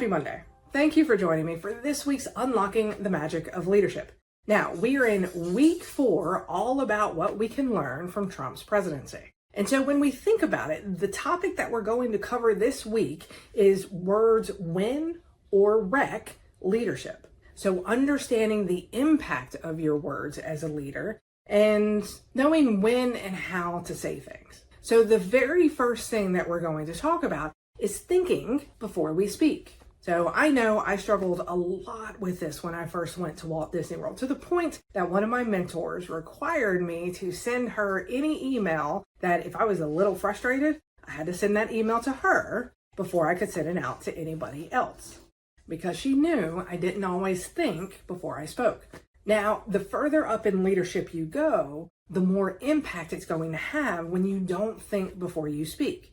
Happy Monday. Thank you for joining me for this week's Unlocking the Magic of Leadership. Now, we are in week 4, all about what we can learn from Trump's presidency. And so when we think about it, the topic that we're going to cover this week is words win or wreck leadership. So understanding the impact of your words as a leader and knowing when and how to say things. So the very first thing that we're going to talk about is thinking before we speak. So I know I struggled a lot with this when I first went to Walt Disney World, to the point that one of my mentors required me to send her any email that if I was a little frustrated, I had to send that email to her before I could send it out to anybody else, because she knew I didn't always think before I spoke. Now, the further up in leadership you go, the more impact it's going to have when you don't think before you speak.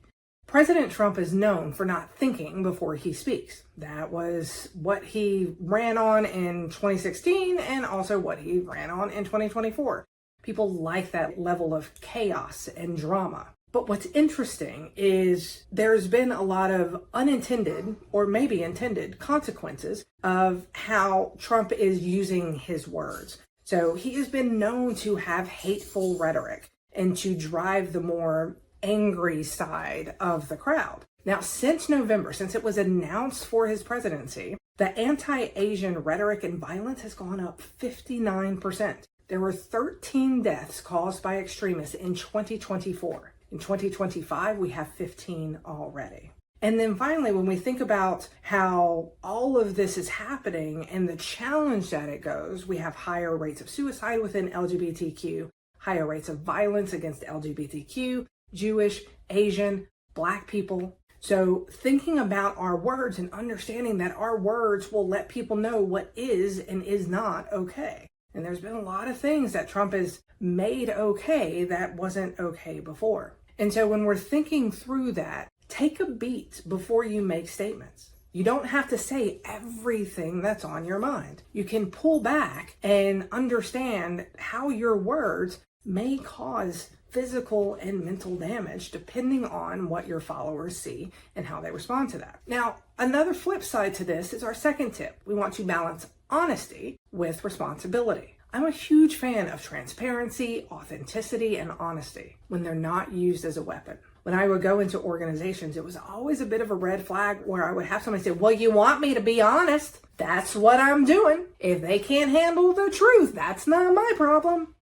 President Trump is known for not thinking before he speaks. That was what he ran on in 2016 and also what he ran on in 2024. People like that level of chaos and drama. But what's interesting is there's been a lot of unintended or maybe intended consequences of how Trump is using his words. So he has been known to have hateful rhetoric and to drive the more angry side of the crowd. Now, since November, since it was announced for his presidency, the anti-Asian rhetoric and violence has gone up 59%. There were 13 deaths caused by extremists in 2024. In 2025, we have 15 already. And then finally, when we think about how all of this is happening and the challenge that it goes, we have higher rates of suicide within LGBTQ, higher rates of violence against LGBTQ, Jewish, Asian, Black people. So thinking about our words and understanding that our words will let people know what is and is not okay. And there's been a lot of things that Trump has made okay that wasn't okay before. And so when we're thinking through that, take a beat before you make statements. You don't have to say everything that's on your mind. You can pull back and understand how your words may cause physical and mental damage depending on what your followers see and how they respond to that. Now, another flip side to this is our second tip. We want to balance honesty with responsibility. I'm a huge fan of transparency, authenticity, and honesty when they're not used as a weapon. When I would go into organizations, it was always a bit of a red flag where I would have somebody say, well, you want me to be honest? That's what I'm doing. If they can't handle the truth, that's not my problem.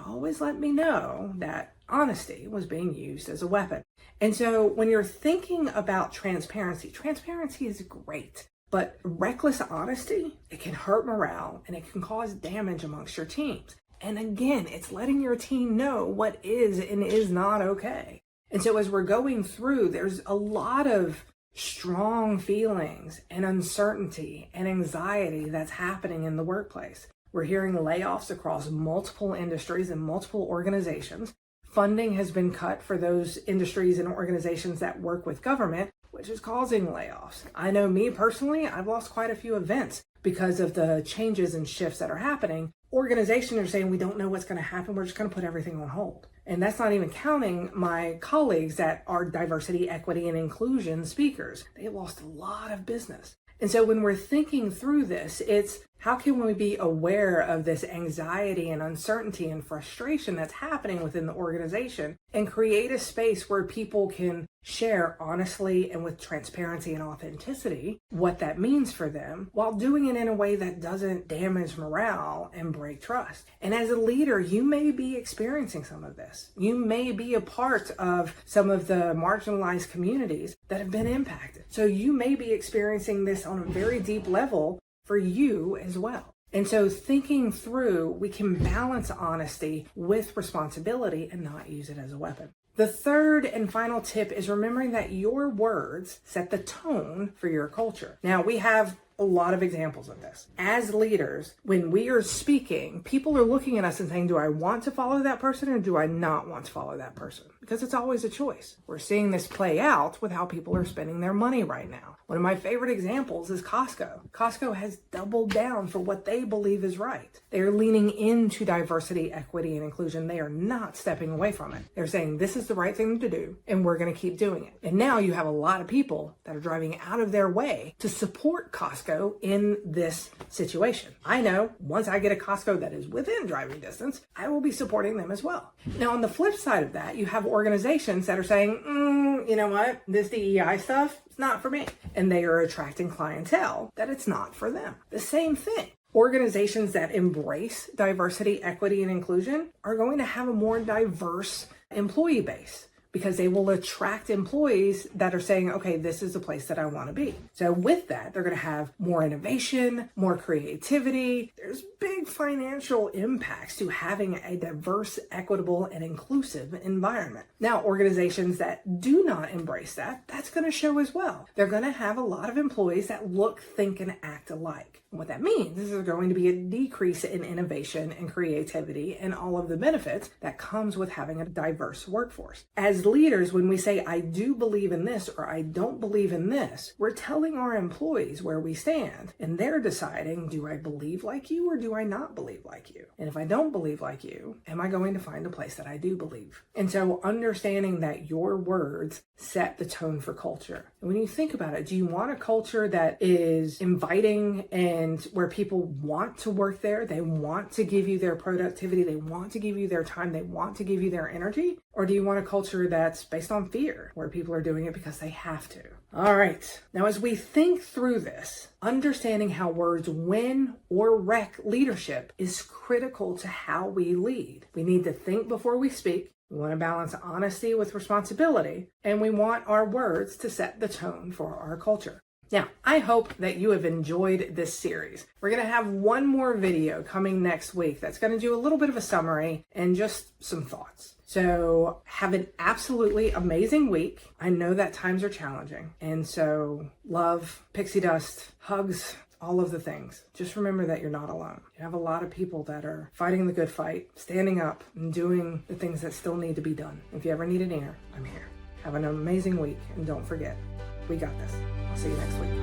Always let me know that honesty was being used as a weapon. And so when you're thinking about transparency is great, but reckless honesty, it can hurt morale and it can cause damage amongst your teams. And again, it's letting your team know what is and is not okay. And so as we're going through, there's a lot of strong feelings and uncertainty and anxiety that's happening in the workplace. We're hearing layoffs across multiple industries and multiple organizations. Funding has been cut for those industries and organizations that work with government, which is causing layoffs. I know me personally, I've lost quite a few events because of the changes and shifts that are happening. Organizations are saying, we don't know what's going to happen. We're just going to put everything on hold. And that's not even counting my colleagues that are diversity, equity, and inclusion speakers. They lost a lot of business. And so when we're thinking through this, it's how can we be aware of this anxiety and uncertainty and frustration that's happening within the organization and create a space where people can share honestly and with transparency and authenticity what that means for them, while doing it in a way that doesn't damage morale and break trust. And as a leader, you may be experiencing some of this. You may be a part of some of the marginalized communities that have been impacted. So you may be experiencing this on a very deep level for you as well. And so thinking through, we can balance honesty with responsibility and not use it as a weapon. The third and final tip is remembering that your words set the tone for your culture. Now, we have a lot of examples of this. As leaders, when we are speaking, people are looking at us and saying, do I want to follow that person or do I not want to follow that person? Because it's always a choice. We're seeing this play out with how people are spending their money right now. One of my favorite examples is Costco. Costco has doubled down for what they believe is right. They're leaning into diversity, equity, and inclusion. They are not stepping away from it. They're saying this is the right thing to do, and we're going to keep doing it. And now you have a lot of people that are driving out of their way to support Costco in this situation. I know once I get a Costco that is within driving distance, I will be supporting them as well. Now, on the flip side of that, you have organizations that are saying, you know what, this DEI stuff, it's not for me. And they are attracting clientele that it's not for them. The same thing. Organizations that embrace diversity, equity, and inclusion are going to have a more diverse employee base, because they will attract employees that are saying, okay, this is the place that I want to be. So with that, they're going to have more innovation, more creativity. There's big financial impacts to having a diverse, equitable, and inclusive environment. Now, organizations that do not embrace that, that's going to show as well. They're going to have a lot of employees that look, think, and act alike. And what that means is there's going to be a decrease in innovation and creativity and all of the benefits that comes with having a diverse workforce. As leaders, when we say, I do believe in this or I don't believe in this, we're telling our employees where we stand, and they're deciding, do I believe like you or do I not believe like you? And if I don't believe like you, am I going to find a place that I do believe? And so understanding that your words set the tone for culture. And when you think about it, do you want a culture that is inviting and where people want to work there? They want to give you their productivity. They want to give you their time. They want to give you their energy. Or do you want a culture that's based on fear, where people are doing it because they have to? All right. Now, as we think through this, understanding how words win or wreck leadership is critical to how we lead. We need to think before we speak. We want to balance honesty with responsibility, and we want our words to set the tone for our culture. Now, I hope that you have enjoyed this series. We're going to have one more video coming next week that's going to do a little bit of a summary and just some thoughts. So have an absolutely amazing week. I know that times are challenging. And so love, pixie dust, hugs, all of the things. Just remember that you're not alone. You have a lot of people that are fighting the good fight, standing up and doing the things that still need to be done. If you ever need an ear, I'm here. Have an amazing week, and don't forget, we got this. I'll see you next week.